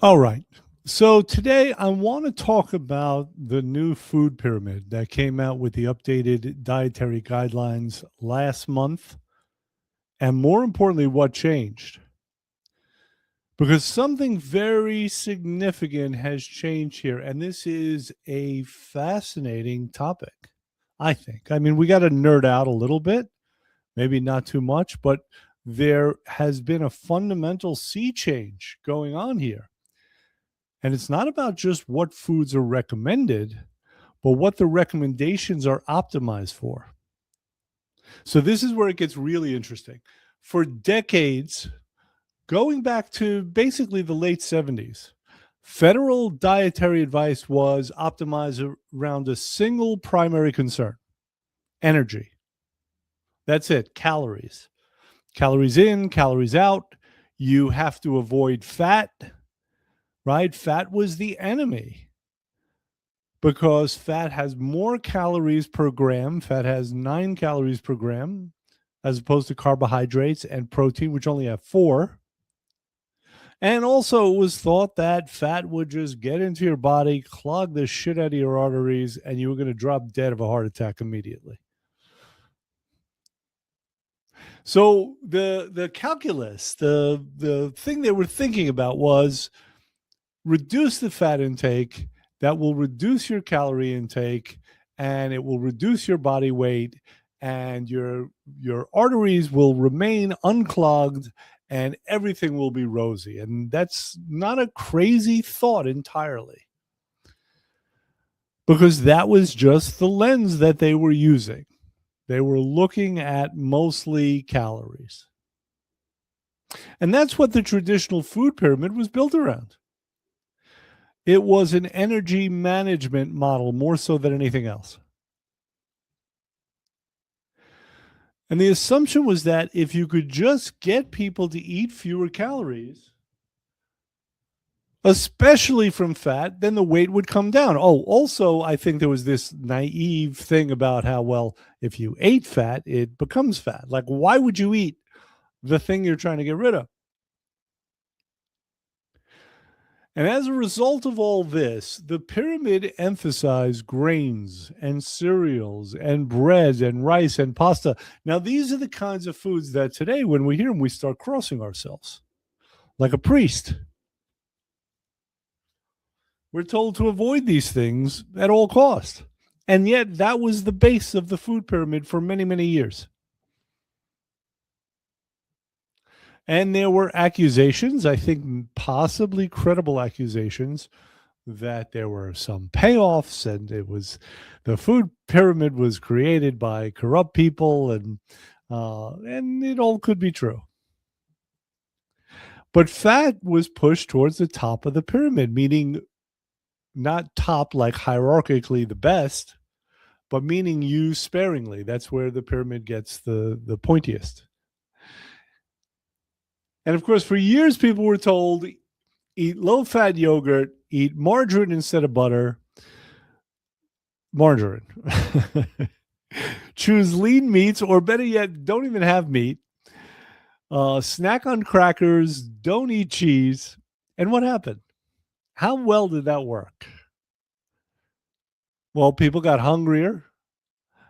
All right. So today I want to talk about the new food pyramid that came out with the updated dietary guidelines last month, and more importantly, what changed. Because something very significant has changed here, and this is a fascinating topic, I think. I mean, we got to nerd out a little bit, maybe not too much, but there has been a fundamental sea change going on here. And it's not about just what foods are recommended, but what the recommendations are optimized for. So this is where it gets really interesting. For decades, going back to basically the late 70s, federal dietary advice was optimized around a single primary concern: energy. That's it, calories. Calories in, calories out. You have to avoid fat, right? Fat was the enemy because fat has more calories per gram. Fat has 9 calories per gram, as opposed to carbohydrates and protein, which only have 4. And also, it was thought that fat would just get into your body, clog the shit out of your arteries, and you were going to drop dead of a heart attack immediately. So the calculus, the thing they were thinking about was reduce the fat intake. That will reduce your calorie intake, and it will reduce your body weight, and your arteries will remain unclogged, and everything will be rosy. And that's not a crazy thought entirely, because that was just the lens that they were using. They were looking at mostly calories. And that's what the traditional food pyramid was built around. It was an energy management model more so than anything else. And the assumption was that if you could just get people to eat fewer calories, especially from fat, then the weight would come down. Oh, also, I think there was this naive thing about how, well, if you ate fat, it becomes fat. Like, why would you eat the thing you're trying to get rid of? And as a result of all this, the pyramid emphasized grains and cereals and bread and rice and pasta. Now, these are the kinds of foods that today, when we hear them, we start crossing ourselves like a priest. We're told to avoid these things at all costs. And yet, that was the base of the food pyramid for many, many years. And there were accusations, I think possibly credible accusations, that there were some payoffs, and it was the food pyramid was created by corrupt people, and it all could be true. But fat was pushed towards the top of the pyramid, meaning not top like hierarchically the best, but meaning used sparingly. That's where the pyramid gets the pointiest. And of course, for years, people were told eat low fat yogurt, eat margarine instead of butter. Margarine. Choose lean meats, or better yet, don't even have meat. Snack on crackers, don't eat cheese. And what happened? How well did that work? Well, people got hungrier,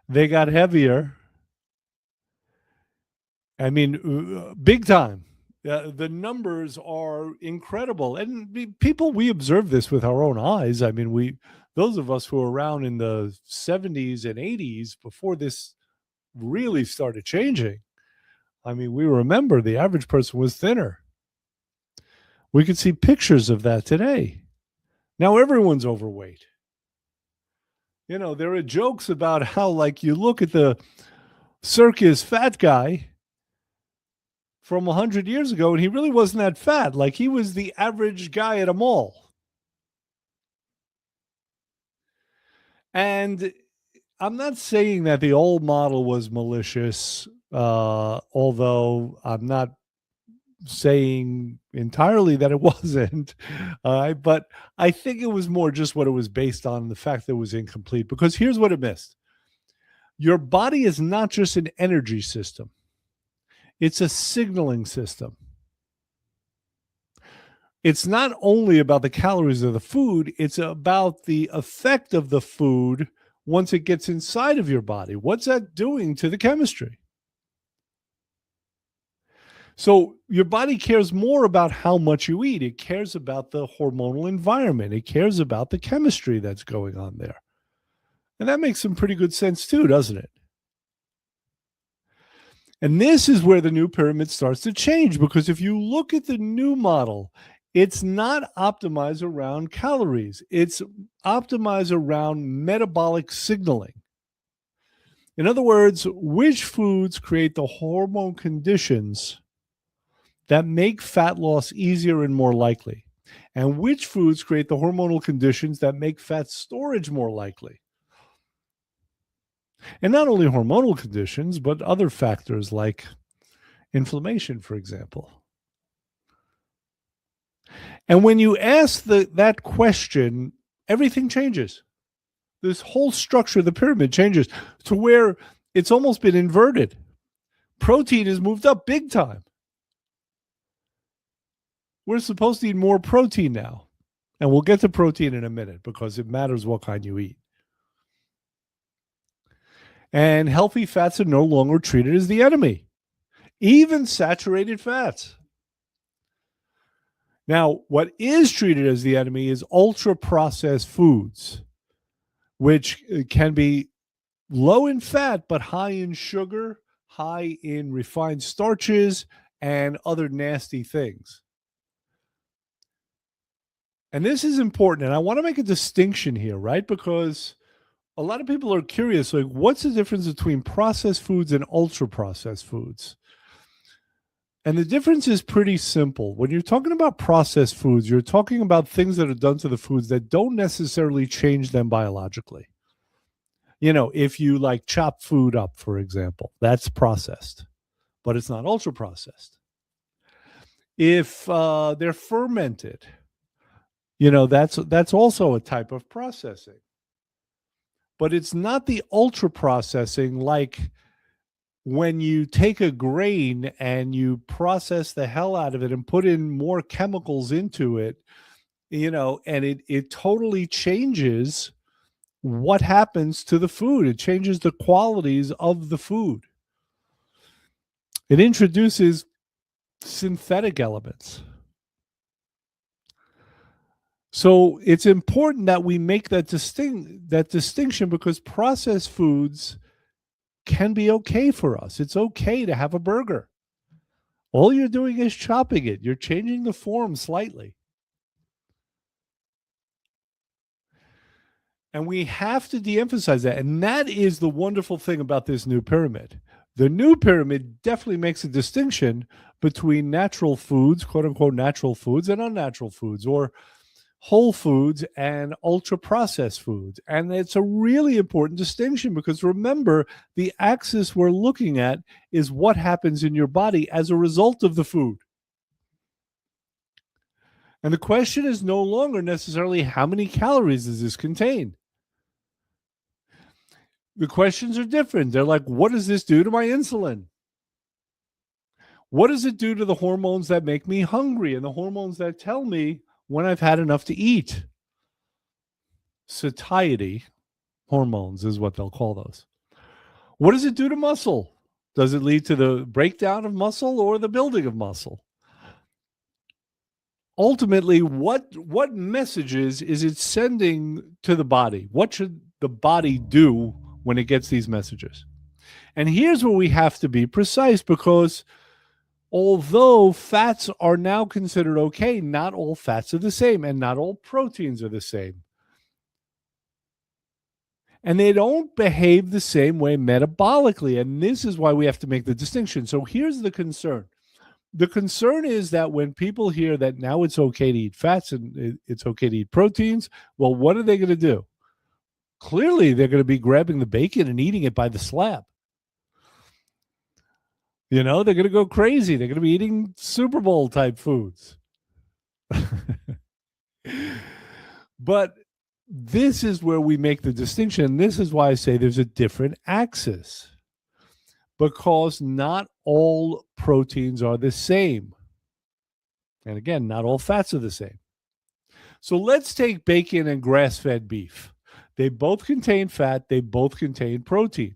they got heavier. I mean, big time. The numbers are incredible, and people, we observe this with our own eyes. I mean, those of us who were around in the 70s and 80s before this really started changing. I mean, we remember the average person was thinner. We could see pictures of that today. Now everyone's overweight. You know, there are jokes about how, like, you look at the circus fat guy from 100 years ago, and he really wasn't that fat. Like, he was the average guy at a mall. And I'm not saying that the old model was malicious, although I'm not saying entirely that it wasn't. But I think it was more just what it was based on, the fact that it was incomplete. Because here's what it missed: your body is not just an energy system, it's a signaling system. It's not only about the calories of the food, it's about the effect of the food once it gets inside of your body. What's that doing to the chemistry? So your body cares more about how much you eat. It cares about the hormonal environment. It cares about the chemistry that's going on there. And that makes some pretty good sense too, doesn't it? And this is where the new pyramid starts to change, because if you look at the new model, it's not optimized around calories. It's optimized around metabolic signaling. In other words, which foods create the hormone conditions that make fat loss easier and more likely, and which foods create the hormonal conditions that make fat storage more likely. And not only hormonal conditions, but other factors like inflammation, for example. And when you ask that question, everything changes. This whole structure of the pyramid changes to where it's almost been inverted. Protein has moved up big time. We're supposed to eat more protein now. And we'll get to protein in a minute because it matters what kind you eat. And healthy fats are no longer treated as the enemy, even saturated fats. Now, what is treated as the enemy is ultra-processed foods, which can be low in fat, but high in sugar, high in refined starches, and other nasty things. And this is important. And I want to make a distinction here, right? Because a lot of people are curious, like, what's the difference between processed foods and ultra-processed foods? And the difference is pretty simple. When you're talking about processed foods, you're talking about things that are done to the foods that don't necessarily change them biologically. You know, if you like chop food up, for example, that's processed, but it's not ultra processed. If they're fermented, you know, that's also a type of processing. But it's not the ultra processing like when you take a grain and you process the hell out of it and put in more chemicals into it, you know, and it totally changes what happens to the food. It changes the qualities of the food. It introduces synthetic elements. So it's important that we make that distinction, because processed foods can be okay for us. It's okay to have a burger. All you're doing is chopping it. You're changing the form slightly. And we have to de-emphasize that. And that is the wonderful thing about this new pyramid. The new pyramid definitely makes a distinction between natural foods, quote unquote, natural foods, and unnatural foods, or whole foods and ultra processed foods. And it's a really important distinction, because remember, the axis we're looking at is what happens in your body as a result of the food. And the question is no longer necessarily how many calories does this contain. The questions are different. They're like, what does this do to my insulin? What does it do to the hormones that make me hungry and the hormones that tell me when I've had enough to eat? Satiety hormones is what they'll call those. What does it do to muscle? Does it lead to the breakdown of muscle or the building of muscle? Ultimately, what messages is it sending to the body? What should the body do when it gets these messages? And here's where we have to be precise, because although fats are now considered okay, not all fats are the same, and not all proteins are the same. And they don't behave the same way metabolically. And this is why we have to make the distinction. So here's the concern. The concern is that when people hear that now it's okay to eat fats and it's okay to eat proteins, well, what are they going to do? Clearly, they're going to be grabbing the bacon and eating it by the slab. You know, they're going to go crazy. They're going to be eating Super Bowl type foods. But this is where we make the distinction. This is why I say there's a different axis, because not all proteins are the same. And again, not all fats are the same. So let's take bacon and grass-fed beef. They both contain fat, they both contain protein.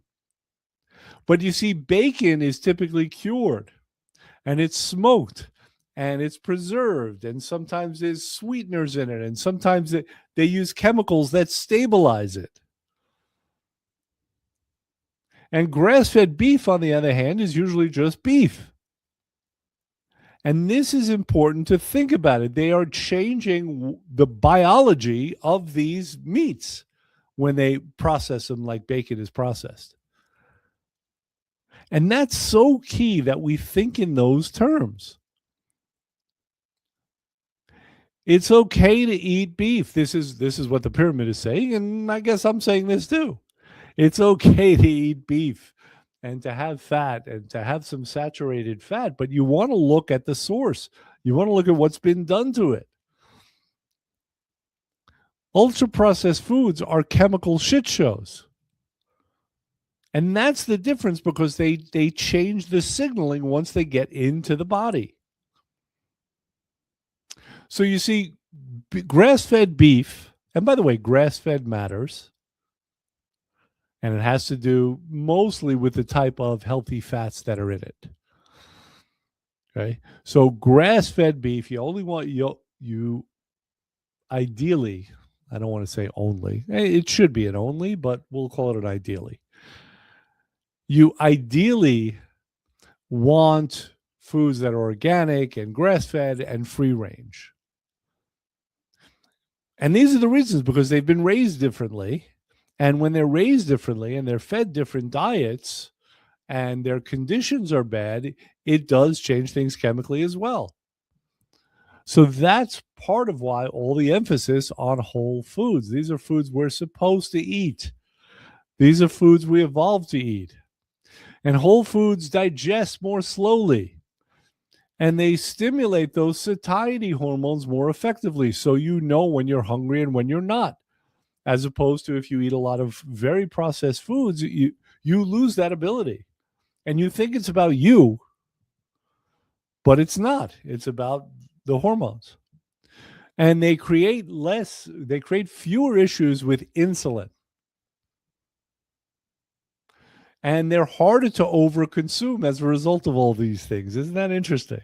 But you see, bacon is typically cured and it's smoked and it's preserved, and sometimes there's sweeteners in it, and sometimes they use chemicals that stabilize it. And grass-fed beef, on the other hand, is usually just beef. And this is important to think about it. They are changing the biology of these meats when they process them like bacon is processed. And that's so key that we think in those terms. It's okay to eat beef. This is what the pyramid is saying, and I guess I'm saying this too. It's okay to eat beef and to have fat and to have some saturated fat, but you want to look at the source. You want to look at what's been done to it. Ultra processed foods are chemical shit shows. And that's the difference, because they change the signaling once they get into the body. So you see, grass-fed beef, and by the way, grass-fed matters, and it has to do mostly with the type of healthy fats that are in it. Okay, so grass-fed beef, you only want you ideally, I don't want to say only, it should be an only, but we'll call it an ideally. You ideally want foods that are organic and grass-fed and free range. And these are the reasons, because they've been raised differently. And when they're raised differently and they're fed different diets and their conditions are bad, it does change things chemically as well. So that's part of why all the emphasis on whole foods. These are foods we're supposed to eat. These are foods we evolved to eat. And whole foods digest more slowly. And they stimulate those satiety hormones more effectively, so you know when you're hungry and when you're not. As opposed to if you eat a lot of very processed foods, you lose that ability. And you think it's about you, but it's not. It's about the hormones. And they create fewer issues with insulin. And they're harder to overconsume as a result of all these things. Isn't that interesting?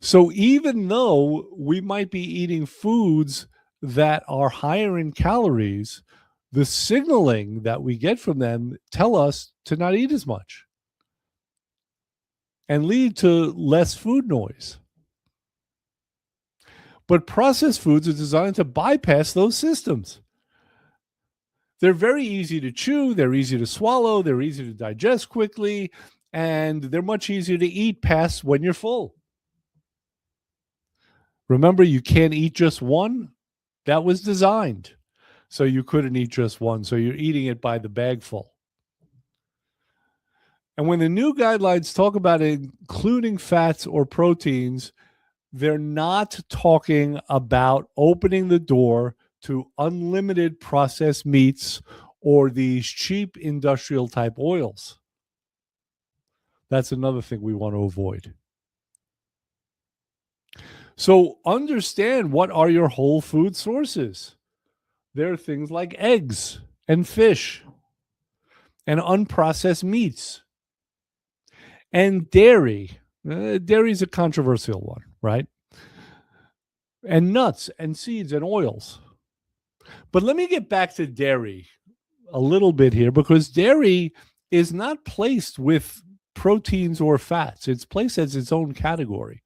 So even though we might be eating foods that are higher in calories, the signaling that we get from them tell us to not eat as much and lead to less food noise. But processed foods are designed to bypass those systems. They're very easy to chew, they're easy to swallow, they're easy to digest quickly, and they're much easier to eat past when you're full. Remember, you can't eat just one. That was designed so you couldn't eat just one. So you're eating it by the bagful. And when the new guidelines talk about including fats or proteins, they're not talking about opening the door to unlimited processed meats or these cheap industrial type oils. That's another thing we want to avoid. So understand, what are your whole food sources? There are things like eggs and fish and unprocessed meats and dairy. Dairy is a controversial one, right? And nuts and seeds and oils. But let me get back to dairy a little bit here, because dairy is not placed with proteins or fats. It's placed as its own category.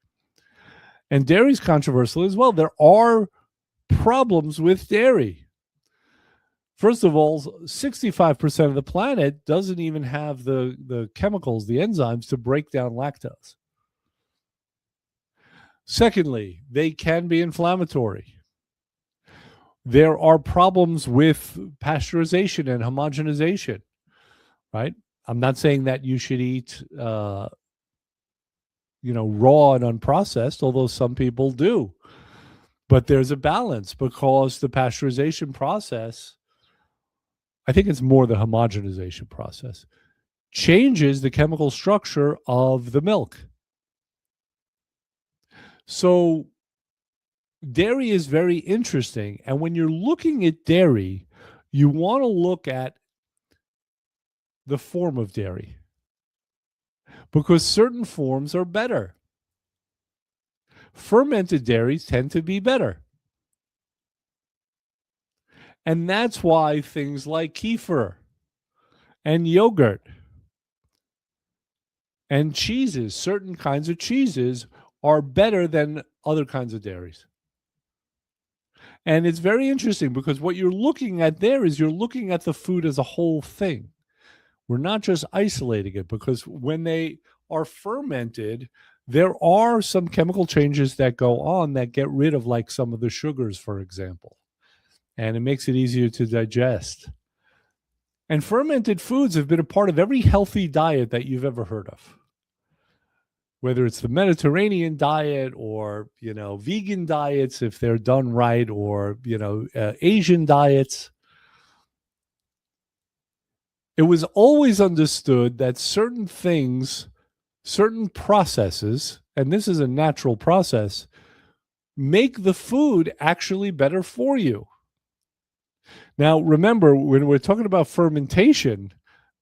And dairy is controversial as well. There are problems with dairy. First of all, 65% of the planet doesn't even have the chemicals, the enzymes to break down lactose. Secondly, they can be inflammatory. There are problems with pasteurization and homogenization, right? I'm not saying that you should eat raw and unprocessed, although some people do. But there's a balance, because the pasteurization process, I think it's more the homogenization process, changes the chemical structure of the milk. So dairy is very interesting. And when you're looking at dairy, you want to look at the form of dairy because certain forms are better. Fermented dairies tend to be better. And that's why things like kefir and yogurt and cheeses, certain kinds of cheeses, are better than other kinds of dairies. And it's very interesting because what you're looking at there is you're looking at the food as a whole thing. We're not just isolating it because when they are fermented, there are some chemical changes that go on that get rid of like some of the sugars, for example, and it makes it easier to digest. And fermented foods have been a part of every healthy diet that you've ever heard of, whether it's the Mediterranean diet or, vegan diets, if they're done right, or, Asian diets. It was always understood that certain things, certain processes, and this is a natural process, make the food actually better for you. Now, remember, when we're talking about fermentation,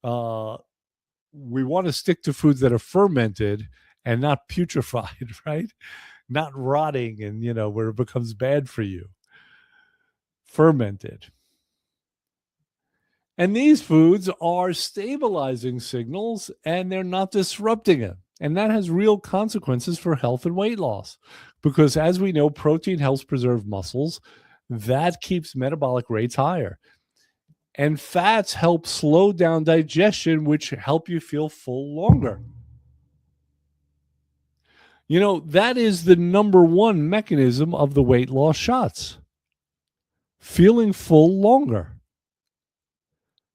we want to stick to foods that are fermented and not putrefied, right? Not rotting and, where it becomes bad for you. Fermented. And these foods are stabilizing signals and they're not disrupting it. And that has real consequences for health and weight loss. Because as we know, protein helps preserve muscles. That keeps metabolic rates higher. And fats help slow down digestion, which help you feel full longer. That is the number one mechanism of the weight loss shots. Feeling full longer.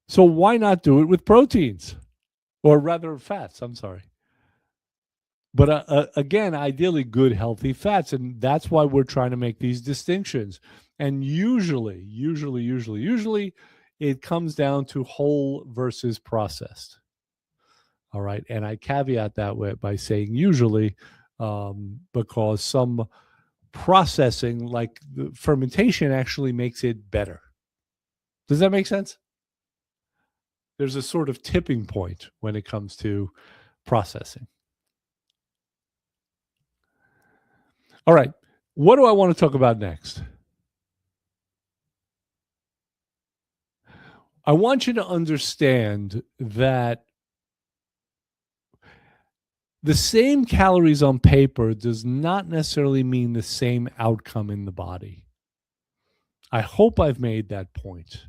So why not do it with proteins? Or rather fats, I'm sorry. But again, ideally good, healthy fats. And that's why we're trying to make these distinctions. And usually, it comes down to whole versus processed. All right. And I caveat that by saying usually, because some processing, like the fermentation, actually makes it better. Does that make sense? There's a sort of tipping point when it comes to processing. All right. What do I want to talk about next? I want you to understand that the same calories on paper does not necessarily mean the same outcome in the body. I hope I've made that point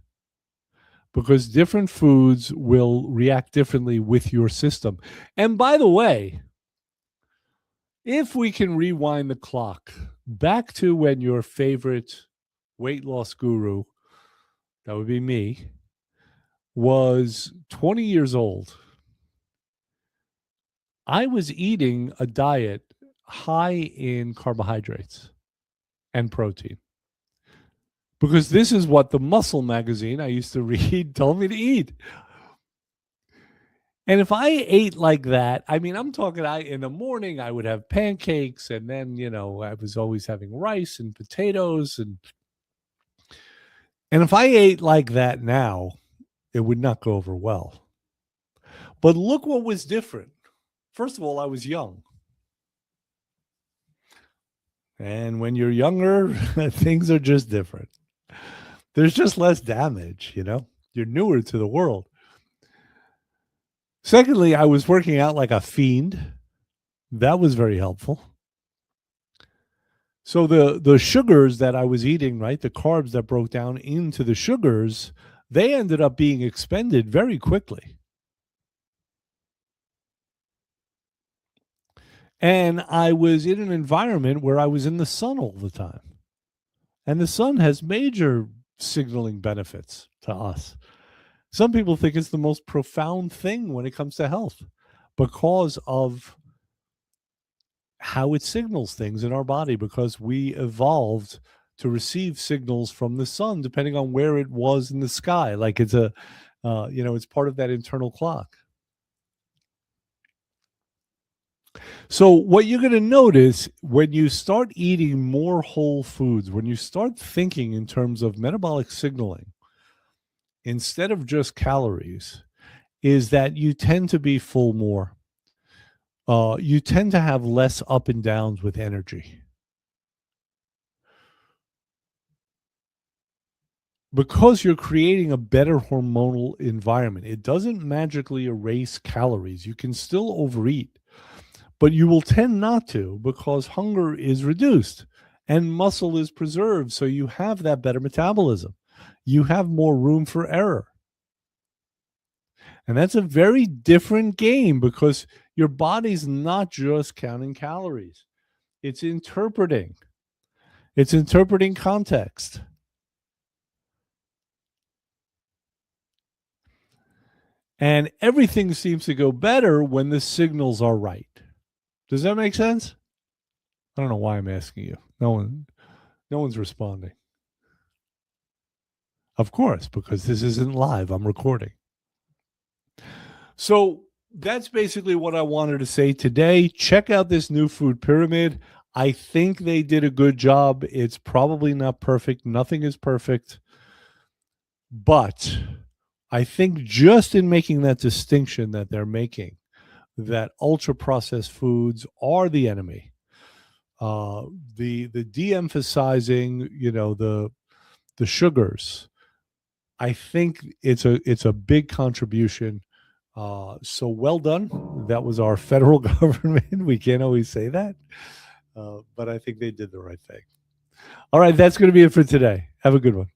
because different foods will react differently with your system. And by the way, if we can rewind the clock back to when your favorite weight loss guru, that would be me, was 20 years old, I was eating a diet high in carbohydrates and protein. Because this is what the Muscle magazine I used to read told me to eat. And if I ate like that, I mean, I'm talking, in the morning, I would have pancakes, and then, I was always having rice and potatoes. And if I ate like that now, it would not go over well. But look what was different. First of all, I was young. And when you're younger, things are just different. There's just less damage, You're newer to the world. Secondly, I was working out like a fiend. That was very helpful. So the sugars that I was eating, right, the carbs that broke down into the sugars, they ended up being expended very quickly. And I was in an environment where I was in the sun all the time. And the sun has major signaling benefits to us. Some people think it's the most profound thing when it comes to health because of how it signals things in our body, because we evolved to receive signals from the sun depending on where it was in the sky. Like it's it's part of that internal clock. So, what you're going to notice when you start eating more whole foods, when you start thinking in terms of metabolic signaling instead of just calories, is that you tend to be full more. You tend to have less up and downs with energy because you're creating a better hormonal environment. It doesn't magically erase calories. You can still overeat, but you will tend not to because hunger is reduced and muscle is preserved. So you have that better metabolism. You have more room for error. And that's a very different game because your body's not just counting calories, it's interpreting. It's interpreting context. And everything seems to go better when the signals are right. Does that make sense? I don't know why I'm asking you. No one's responding. Of course, because this isn't live. I'm recording. So that's basically what I wanted to say today. Check out this new food pyramid. I think they did a good job. It's probably not perfect. Nothing is perfect. But I think just in making that distinction that they're making, that ultra processed foods are the enemy. Uh, the de-emphasizing, the sugars. I think it's a big contribution. So well done. That was our federal government. We can't always say that, but I think they did the right thing. All right, that's going to be it for today. Have a good one.